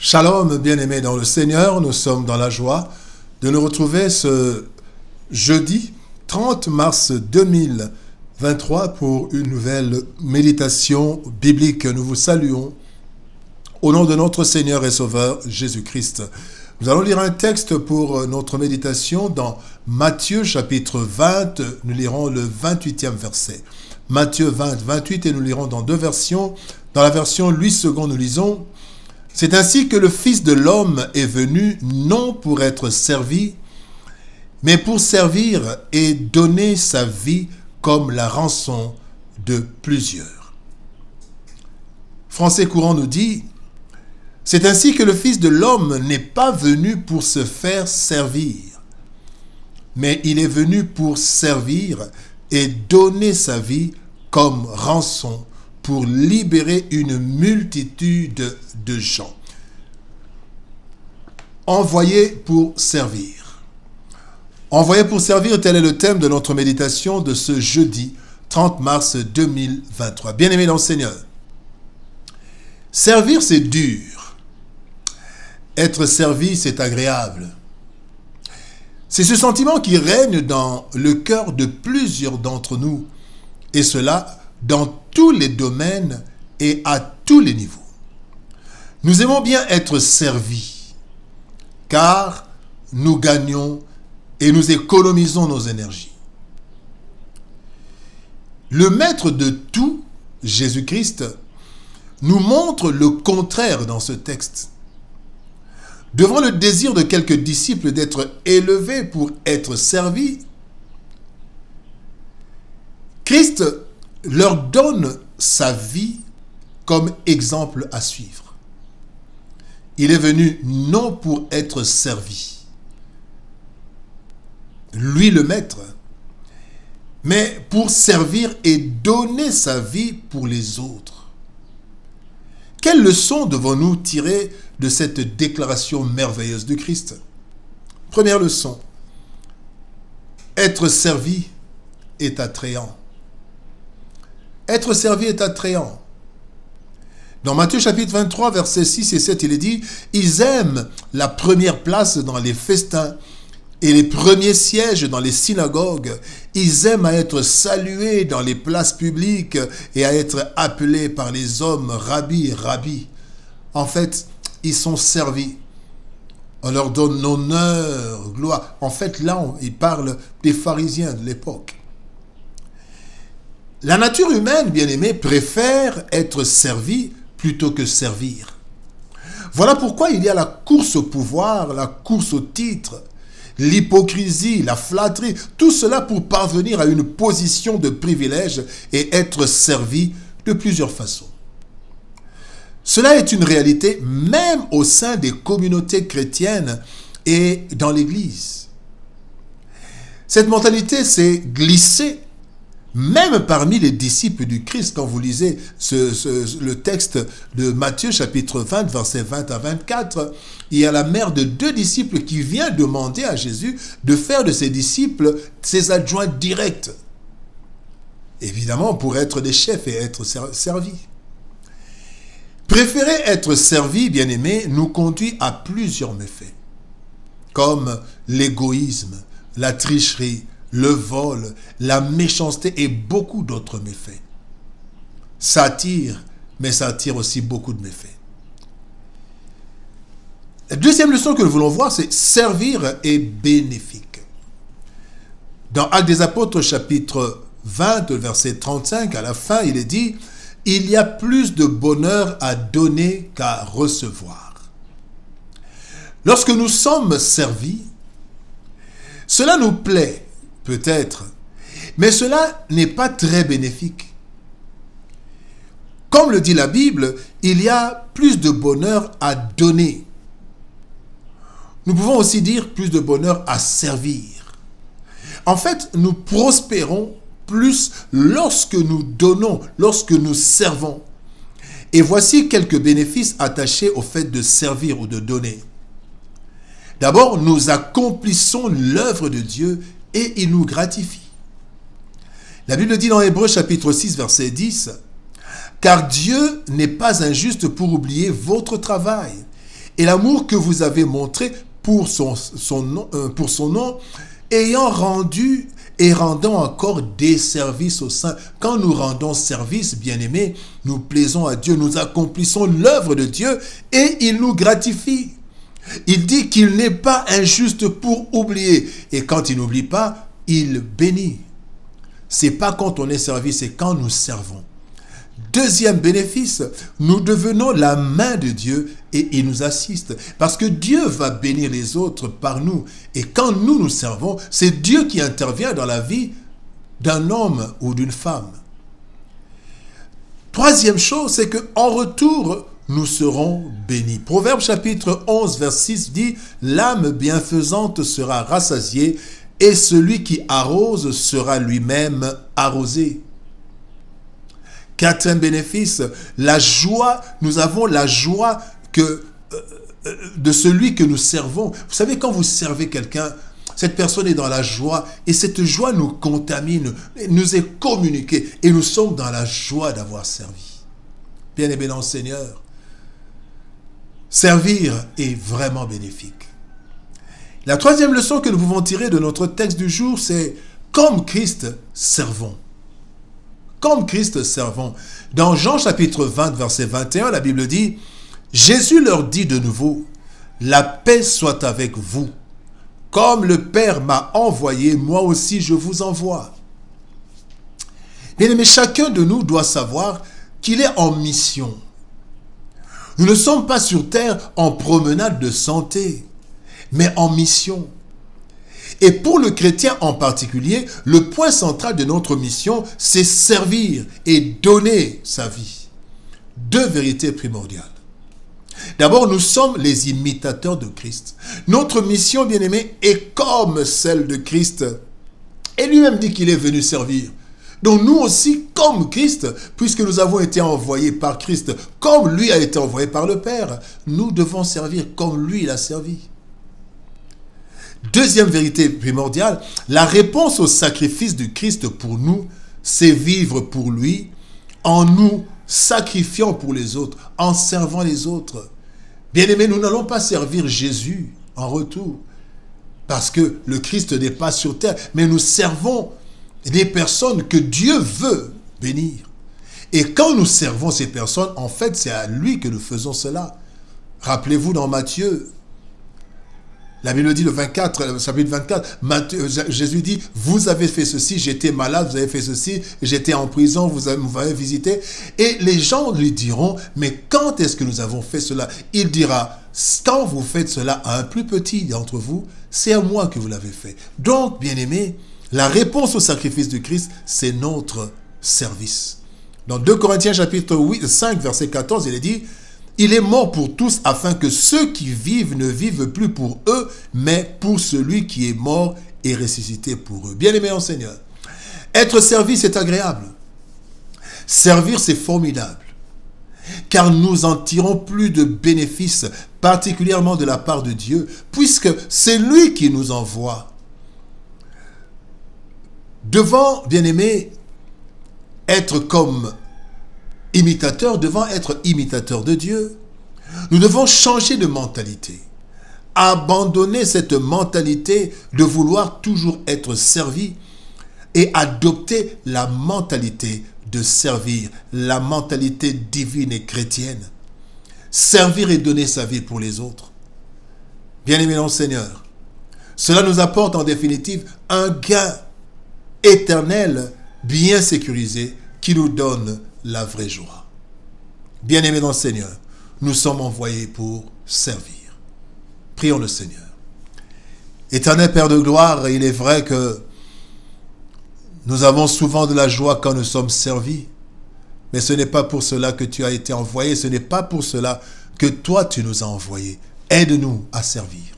Shalom, bien-aimés dans le Seigneur, nous sommes dans la joie de nous retrouver ce jeudi 30 mars 2023 pour une nouvelle méditation biblique. Nous vous saluons au nom de notre Seigneur et Sauveur Jésus-Christ. Nous allons lire un texte pour notre méditation dans Matthieu chapitre 20, nous lirons le 28e verset. Matthieu 20, 28 et nous lirons dans deux versions. Dans la version Louis II, nous lisons: c'est ainsi que le Fils de l'homme est venu, non pour être servi, mais pour servir et donner sa vie comme la rançon de plusieurs. Français courant nous dit: c'est ainsi que le Fils de l'homme n'est pas venu pour se faire servir, mais il est venu pour servir et donner sa vie comme rançon pour libérer une multitude de gens. Envoyé pour servir. Envoyé pour servir, tel est le thème de notre méditation de ce jeudi 30 mars 2023. Bien-aimés dans le Seigneur, servir c'est dur. Être servi c'est agréable. C'est ce sentiment qui règne dans le cœur de plusieurs d'entre nous, et cela dans tous les domaines et à tous les niveaux. Nous aimons bien être servis, car nous gagnons et nous économisons nos énergies. Le maître de tout, Jésus-Christ, nous montre le contraire dans ce texte. Devant le désir de quelques disciples d'être élevés pour être servis, Christ leur donne sa vie comme exemple à suivre. Il est venu non pour être servi, lui le maître, mais pour servir et donner sa vie pour les autres. Quelle leçon devons-nous tirer de cette déclaration merveilleuse de Christ? Première leçon: être servi est attrayant. Être servi est attrayant. Dans Matthieu chapitre 23, versets 6 et 7, il est dit: ils aiment la première place dans les festins et les premiers sièges dans les synagogues. Ils aiment à être salués dans les places publiques et à être appelés par les hommes rabbi, rabbi. En fait, ils sont servis. On leur donne honneur, gloire. En fait, là, il parle des pharisiens de l'époque. La nature humaine, bien-aimée, préfère être servie plutôt que servir. Voilà pourquoi il y a la course au pouvoir, la course au titre, l'hypocrisie, la flatterie, tout cela pour parvenir à une position de privilège et être servi de plusieurs façons. Cela est une réalité même au sein des communautés chrétiennes et dans l'Église. Cette mentalité s'est glissée même parmi les disciples du Christ. Quand vous lisez le texte de Matthieu chapitre 20, versets 20 à 24, il y a la mère de deux disciples qui vient demander à Jésus de faire de ses disciples ses adjoints directs. Évidemment, pour être des chefs et être servis. Préférer être servi, bien-aimé, nous conduit à plusieurs méfaits, comme l'égoïsme, la tricherie, le vol, la méchanceté et beaucoup d'autres méfaits. Ça attire, mais ça attire aussi beaucoup de méfaits. La deuxième leçon que nous voulons voir, c'est servir est bénéfique. Dans Actes des Apôtres, chapitre 20, verset 35, à la fin, il est dit: il y a plus de bonheur à donner qu'à recevoir. Lorsque nous sommes servis, cela nous plaît, peut-être, mais cela n'est pas très bénéfique. Comme le dit la Bible, il y a plus de bonheur à donner. Nous pouvons aussi dire plus de bonheur à servir. En fait, nous prospérons plus lorsque nous donnons, lorsque nous servons. Et voici quelques bénéfices attachés au fait de servir ou de donner. D'abord, nous accomplissons l'œuvre de Dieu et il nous gratifie. La Bible dit dans Hébreux chapitre 6, verset 10, « Car Dieu n'est pas injuste pour oublier votre travail et l'amour que vous avez montré pour son nom, ayant rendu et rendant encore des services aux saints. Quand nous rendons service, bien-aimés, nous plaisons à Dieu, nous accomplissons l'œuvre de Dieu et il nous gratifie. Il dit qu'il n'est pas injuste pour oublier. Et quand il n'oublie pas, il bénit. C'est pas quand on est servi, c'est quand nous servons. Deuxième bénéfice, nous devenons la main de Dieu et il nous assiste. Parce que Dieu va bénir les autres par nous. Et quand nous nous servons, c'est Dieu qui intervient dans la vie d'un homme ou d'une femme. Troisième chose, c'est qu'en retour, nous serons bénis. Proverbe chapitre 11, verset 6 dit « L'âme bienfaisante sera rassasiée et celui qui arrose sera lui-même arrosé. » Quatrième bénéfice, la joie, nous avons la joie de celui que nous servons. Vous savez, quand vous servez quelqu'un, cette personne est dans la joie et cette joie nous contamine, nous est communiquée et nous sommes dans la joie d'avoir servi. Bien-aimés dans le Seigneur, servir est vraiment bénéfique. La troisième leçon que nous pouvons tirer de notre texte du jour, c'est comme Christ, servons. Comme Christ, servons. Dans Jean chapitre 20, verset 21, la Bible dit « Jésus leur dit de nouveau, la paix soit avec vous. Comme le Père m'a envoyé, moi aussi je vous envoie. » Bien-aimé, chacun de nous doit savoir qu'il est en mission. Nous ne sommes pas sur terre en promenade de santé, mais en mission. Et pour le chrétien en particulier, le point central de notre mission, c'est servir et donner sa vie. Deux vérités primordiales. D'abord, nous sommes les imitateurs de Christ. Notre mission, bien-aimés, est comme celle de Christ. Et lui-même dit qu'il est venu servir. Donc nous aussi, comme Christ, puisque nous avons été envoyés par Christ, comme lui a été envoyé par le Père, nous devons servir comme lui il a servi. Deuxième vérité primordiale, la réponse au sacrifice de Christ pour nous, c'est vivre pour lui, en nous sacrifiant pour les autres, en servant les autres. Bien-aimés, nous n'allons pas servir Jésus en retour, parce que le Christ n'est pas sur terre, mais nous servons des personnes que Dieu veut bénir. Et quand nous servons ces personnes, en fait, c'est à lui que nous faisons cela. Rappelez-vous dans Matthieu, la Bible dit le chapitre 24, Jésus dit, vous avez fait ceci, j'étais malade, vous avez fait ceci, j'étais en prison, vous m'avez visité. Et les gens lui diront, mais quand est-ce que nous avons fait cela? Il dira, quand vous faites cela à un plus petit d'entre vous, c'est à moi que vous l'avez fait. Donc, bien-aimés, la réponse au sacrifice de Christ, c'est notre service. Dans 2 Corinthiens chapitre 5, verset 14, il est dit, il est mort pour tous afin que ceux qui vivent ne vivent plus pour eux, mais pour celui qui est mort et ressuscité pour eux. Bien-aimés en Seigneur, être servi, c'est agréable. Servir, c'est formidable. Car nous en tirons plus de bénéfices, particulièrement de la part de Dieu, puisque c'est lui qui nous envoie. Devant, bien-aimés, être comme imitateurs, devant être imitateurs de Dieu, nous devons changer de mentalité. Abandonner cette mentalité de vouloir toujours être servi et adopter la mentalité de servir, la mentalité divine et chrétienne. Servir et donner sa vie pour les autres. Bien-aimés dans le Seigneur, cela nous apporte en définitive un gain éternel, bien sécurisé, qui nous donne la vraie joie. Bien-aimés dans le Seigneur, nous sommes envoyés pour servir. Prions le Seigneur. Éternel Père de gloire, il est vrai que nous avons souvent de la joie quand nous sommes servis, mais ce n'est pas pour cela que tu as été envoyé, ce n'est pas pour cela que toi tu nous as envoyés. Aide-nous à servir.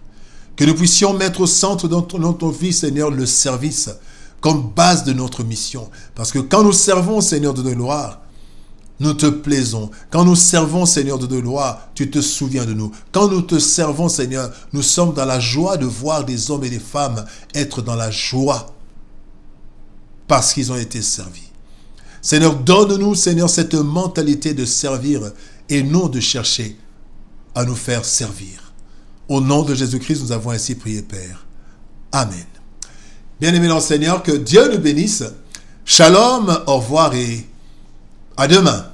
Que nous puissions mettre au centre de notre vie, Seigneur, le service comme base de notre mission. Parce que quand nous servons, Seigneur de gloire, nous te plaisons. Quand nous servons, Seigneur de gloire, tu te souviens de nous. Quand nous te servons, Seigneur, nous sommes dans la joie de voir des hommes et des femmes être dans la joie parce qu'ils ont été servis. Seigneur, donne-nous, Seigneur, cette mentalité de servir et non de chercher à nous faire servir. Au nom de Jésus-Christ, nous avons ainsi prié, Père. Amen. Bien-aimés dans le Seigneur, que Dieu nous bénisse. Shalom, au revoir et à demain.